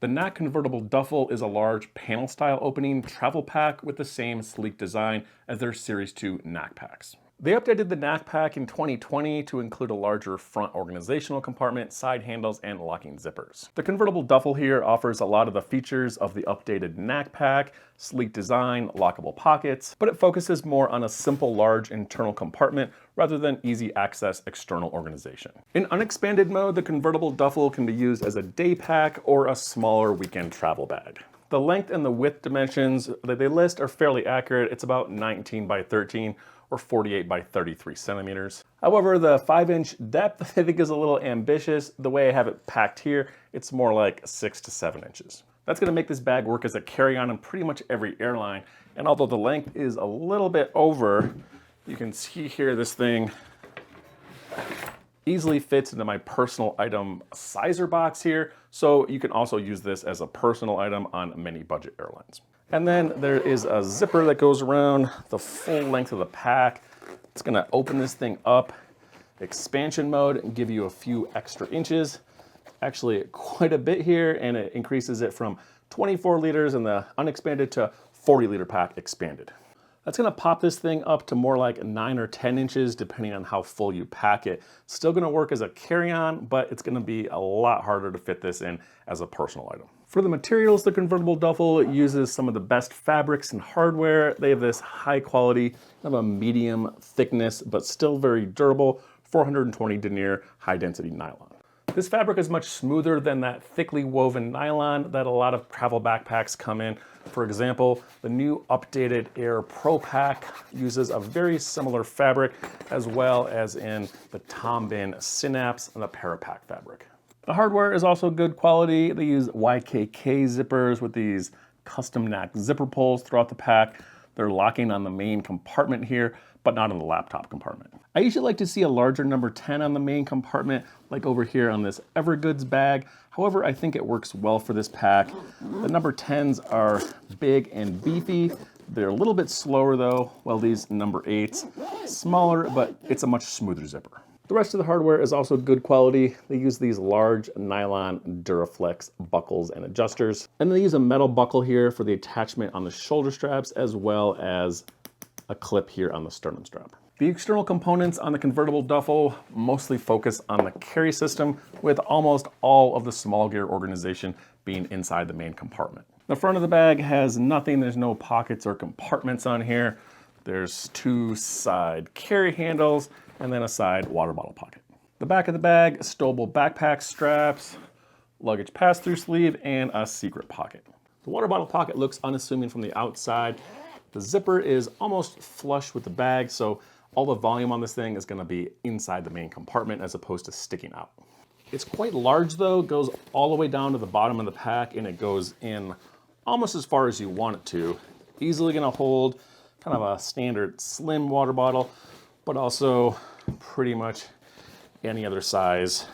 The Knack Convertible Duffel is a large panel-style opening travel pack with the same sleek design as their Series 2 Knack packs. They updated the Knack pack in 2020 to include a larger front organizational compartment, side handles, and locking zippers. The convertible duffel here offers a lot of the features of the updated Knack pack, sleek design, lockable pockets, but it focuses more on a simple large internal compartment rather than easy access external organization. In unexpanded mode, the convertible duffel can be used as a day pack or a smaller weekend travel bag. The length and the width dimensions that they list are fairly accurate. It's about 19 by 13 or 48 by 33 centimeters. However, the 5-inch depth I think is a little ambitious. The way I have it packed here, it's more like 6 to 7 inches. That's gonna make this bag work as a carry-on in pretty much every airline. And although the length is a little bit over, you can see here this thing easily fits into my personal item sizer box here. So you can also use this as a personal item on many budget airlines. And then there is a zipper that goes around the full length of the pack. It's gonna open this thing up, expansion mode, and give you a few extra inches. Actually quite a bit here, and it increases it from 24 liters in the unexpanded to 40-liter pack expanded. That's gonna pop this thing up to more like 9 or 10 inches, depending on how full you pack it. Still gonna work as a carry-on, but it's gonna be a lot harder to fit this in as a personal item. For the materials, the convertible duffel uses some of the best fabrics and hardware. They have this high quality, kind of a medium thickness, but still very durable, 420 denier, high density nylon. This fabric is much smoother than that thickly woven nylon that a lot of travel backpacks come in. For example, the new updated Air Pro Pack uses a very similar fabric, as well as in the Tom Bin Synapse and the Parapack fabric. The hardware is also good quality. They use YKK zippers with these custom Knack zipper pulls throughout the pack. They're locking on the main compartment here, but not on the laptop compartment. I usually like to see a larger number 10 on the main compartment, like over here on this Evergoods bag. However, I think it works well for this pack. The number 10s are big and beefy. They're a little bit slower though, while these number 8s, smaller, but it's a much smoother zipper. The rest of the hardware is also good quality. They use these large nylon Duraflex buckles and adjusters. And they use a metal buckle here for the attachment on the shoulder straps, as well as a clip here on the sternum strap. The external components on the convertible duffel mostly focus on the carry system, with almost all of the small gear organization being inside the main compartment. The front of the bag has nothing. There's no pockets or compartments on here. There's 2 side carry handles and then a side water bottle pocket. The back of the bag, stowable backpack straps, luggage pass-through sleeve, and a secret pocket. The water bottle pocket looks unassuming from the outside. The zipper is almost flush with the bag, so all the volume on this thing is gonna be inside the main compartment as opposed to sticking out. It's quite large though, goes all the way down to the bottom of the pack, and it goes in almost as far as you want it to. Easily gonna hold kind of a standard slim water bottle, but also pretty much any other size.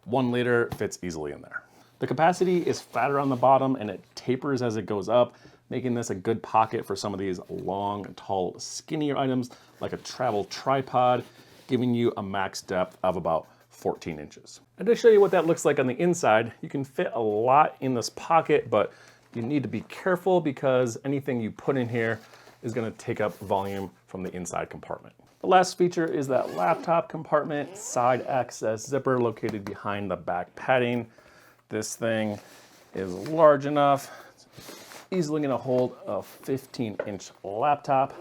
1 liter fits easily in there. The capacity is fatter on the bottom and it tapers as it goes up, making this a good pocket for some of these long, tall, skinnier items like a travel tripod, giving you a max depth of about 14 inches. And to show you what that looks like on the inside, you can fit a lot in this pocket, but you need to be careful because anything you put in here is gonna take up volume from the inside compartment. The last feature is that laptop compartment, side access zipper located behind the back padding. This thing is large enough, it's easily gonna hold a 15-inch laptop.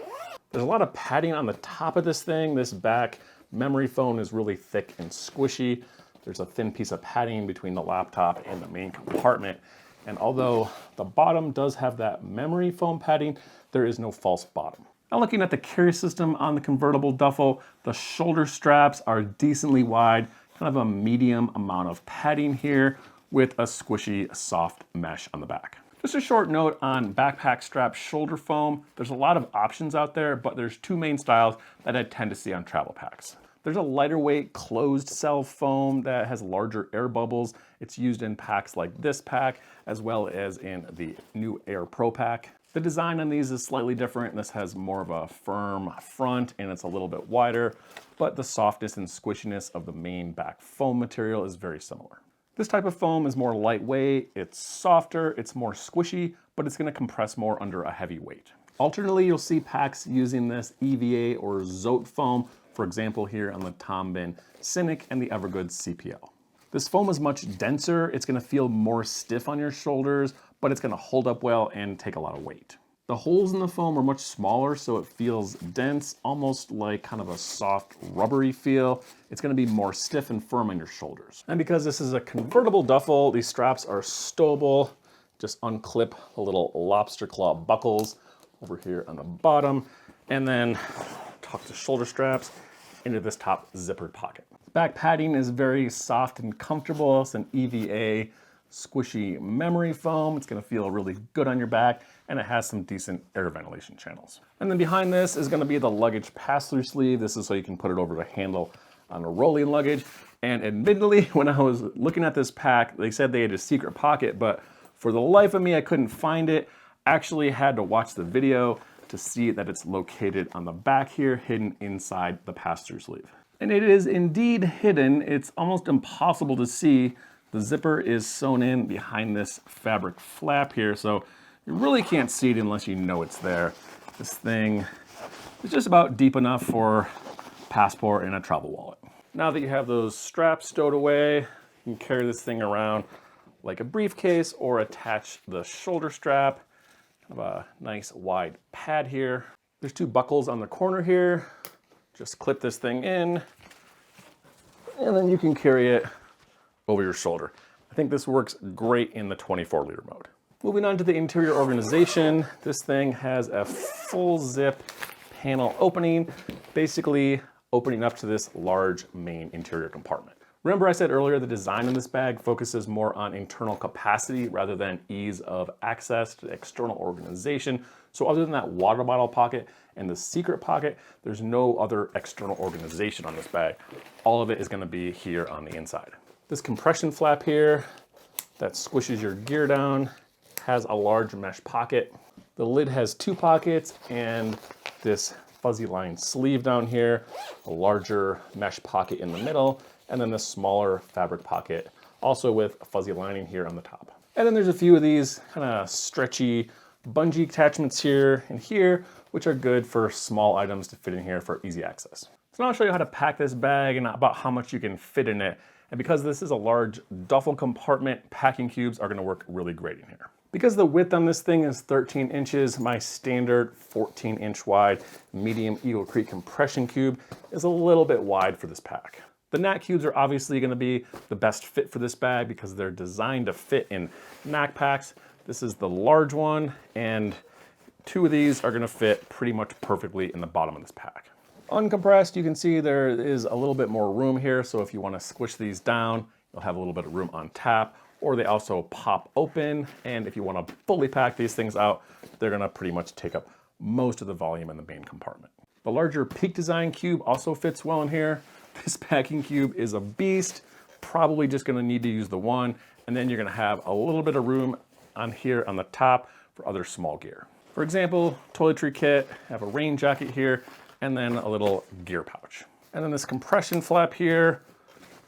There's a lot of padding on the top of this thing. This back memory foam is really thick and squishy. There's a thin piece of padding between the laptop and the main compartment. And although the bottom does have that memory foam padding, there is no false bottom. Now looking at the carry system on the convertible duffel, the shoulder straps are decently wide, kind of a medium amount of padding here with a squishy, soft mesh on the back. Just a short note on backpack strap shoulder foam. There's a lot of options out there, but there's 2 main styles that I tend to see on travel packs. There's a lighter weight closed cell foam that has larger air bubbles. It's used in packs like this pack, as well as in the new Air Pro Pack. The design on these is slightly different. This has more of a firm front and it's a little bit wider, but the softness and squishiness of the main back foam material is very similar. This type of foam is more lightweight, it's softer, it's more squishy, but it's gonna compress more under a heavy weight. Alternately, you'll see packs using this EVA or Zote foam, for example here on the Tom Bin Cynic and the Evergood CPL. This foam is much denser, it's gonna feel more stiff on your shoulders, but it's gonna hold up well and take a lot of weight. The holes in the foam are much smaller, so it feels dense, almost like kind of a soft rubbery feel. It's gonna be more stiff and firm on your shoulders. And because this is a convertible duffel, these straps are stowable. Just unclip the little lobster claw buckles over here on the bottom, and then tuck the shoulder straps into this top zippered pocket. Back padding is very soft and comfortable. It's an EVA squishy memory foam. It's gonna feel really good on your back, and it has some decent air ventilation channels. And then behind this is gonna be the luggage pass-through sleeve. This is so you can put it over the handle on a rolling luggage. And admittedly, when I was looking at this pack, they said they had a secret pocket, but for the life of me, I couldn't find it. Actually had to watch the video to see that it's located on the back here, hidden inside the pass-through sleeve. And it is indeed hidden. It's almost impossible to see. The zipper is sewn in behind this fabric flap here, so you really can't see it unless you know it's there. This thing is just about deep enough for passport and a travel wallet. Now that you have those straps stowed away, you can carry this thing around like a briefcase or attach the shoulder strap. Kind of a nice wide pad here. There's two buckles on the corner here. Just clip this thing in, and then you can carry it over your shoulder. I think this works great in the 24-liter mode. Moving on to the interior organization, this thing has a full zip panel opening, basically opening up to this large main interior compartment. Remember I said earlier the design of this bag focuses more on internal capacity rather than ease of access to external organization. So other than that water bottle pocket and the secret pocket, there's no other external organization on this bag. All of it is gonna be here on the inside. This compression flap here that squishes your gear down has a large mesh pocket. The lid has two pockets and this fuzzy line sleeve down here, a larger mesh pocket in the middle, and then the smaller fabric pocket, also with a fuzzy lining here on the top. And then there's a few of these kind of stretchy bungee attachments here and here, which are good for small items to fit in here for easy access. So now I'll show you how to pack this bag and about how much you can fit in it. And because this is a large duffel compartment, packing cubes are gonna work really great in here. Because the width on this thing is 13 inches, my standard 14-inch wide medium Eagle Creek compression cube is a little bit wide for this pack. The Knack cubes are obviously gonna be the best fit for this bag because they're designed to fit in Knack packs. This is the large one, and two of these are gonna fit pretty much perfectly in the bottom of this pack. Uncompressed, you can see there is a little bit more room here, so if you wanna squish these down, you'll have a little bit of room on tap, or they also pop open, and if you wanna fully pack these things out, they're gonna pretty much take up most of the volume in the main compartment. The larger Peak Design cube also fits well in here. This packing cube is a beast, probably just gonna need to use the one, and then you're gonna have a little bit of room on here on the top for other small gear. For example, toiletry kit, have a rain jacket here, and then a little gear pouch. And then this compression flap here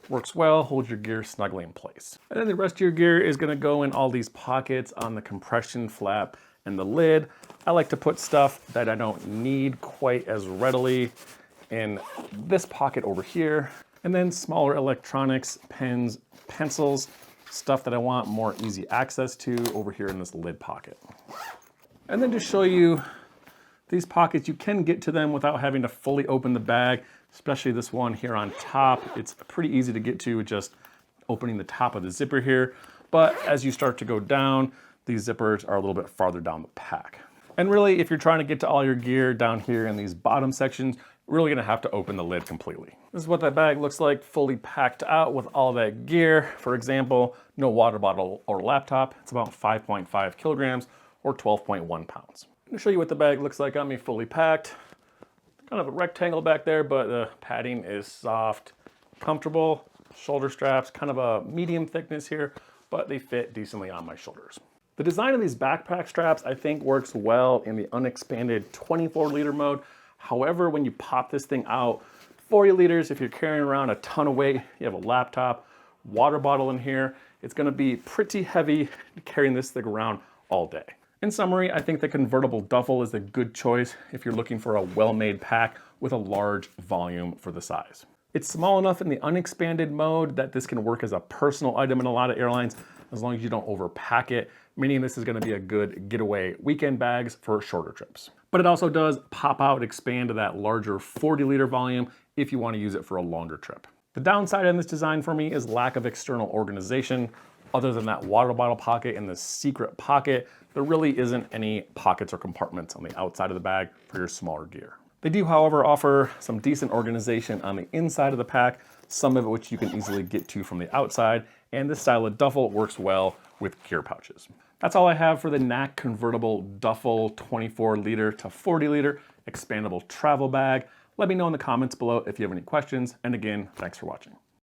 works well, holds your gear snugly in place. And then the rest of your gear is gonna go in all these pockets on the compression flap and the lid. I like to put stuff that I don't need quite as readily in this pocket over here, and then smaller electronics, pens, pencils, stuff that I want more easy access to over here in this lid pocket. And then to show you these pockets, you can get to them without having to fully open the bag, especially this one here on top. It's pretty easy to get to with just opening the top of the zipper here. But as you start to go down, these zippers are a little bit farther down the pack. And really, if you're trying to get to all your gear down here in these bottom sections, you're really gonna have to open the lid completely. This is what that bag looks like fully packed out with all that gear. For example, no water bottle or laptop. It's about 5.5 kilograms or 12.1 pounds. I'm gonna show you what the bag looks like on me fully packed. Kind of a rectangle back there, but the padding is soft, comfortable. Shoulder straps, kind of a medium thickness here, but they fit decently on my shoulders. The design of these backpack straps, I think, works well in the unexpanded 24-liter mode. However, when you pop this thing out, 40 liters, if you're carrying around a ton of weight, you have a laptop, water bottle in here, it's gonna be pretty heavy carrying this thing around all day. In summary, I think the convertible duffel is a good choice if you're looking for a well-made pack with a large volume for the size. It's small enough in the unexpanded mode that this can work as a personal item in a lot of airlines as long as you don't overpack it, meaning this is gonna be a good getaway weekend bags for shorter trips. But it also does pop out, expand to that larger 40-liter volume if you wanna use it for a longer trip. The downside in this design for me is lack of external organization. Other than that water bottle pocket and the secret pocket, there really isn't any pockets or compartments on the outside of the bag for your smaller gear. They do, however, offer some decent organization on the inside of the pack, some of which you can easily get to from the outside, and this style of duffel works well with gear pouches. That's all I have for the Knack Convertible Duffel 24-liter to 40-liter expandable travel bag. Let me know in the comments below if you have any questions, and again, thanks for watching.